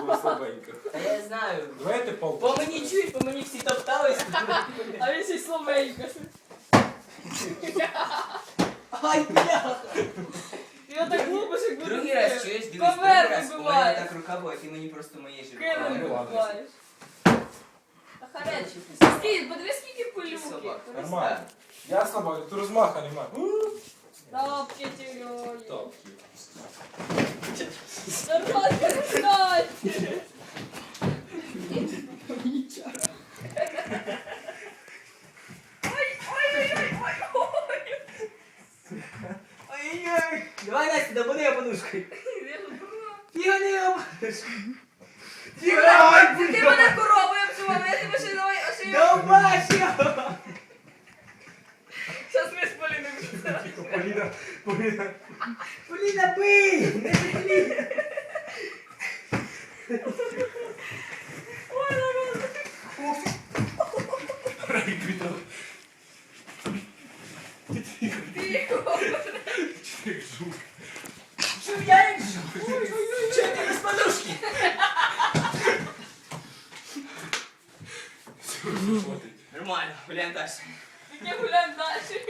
тебе слабенько. Та я знаю. Давайте палку. По мені чують, по мені всі топтались. А він ще й слабенько. Ай, бляха. Його так глупиш, як будто Другий ти раз чуєш, дивись, другий Помер раз. У мене вибиваєш. так рука була, ти мені просто моєї ж Кинув рукою. вибиваєш. Ахареч, скільки, подиви скільки пилюки. Собака. Нормально. Я слабак, тут розмаха немає. Тапки тюльої. Тапки. Нормально, перестань. Ой-ой-ой. Давай, Настя, добуди я подушкою. Фіга не я подушкою. Ти мене коровою обсував, я тебе ще давай ошию. Довбачив! Щас ми з Поліною. Поліна, пий! Ой, нормально. Тихо. Що я як жу? Чого ти без подушки? Нормально, гуляємо далі. Яке гуляємо далі.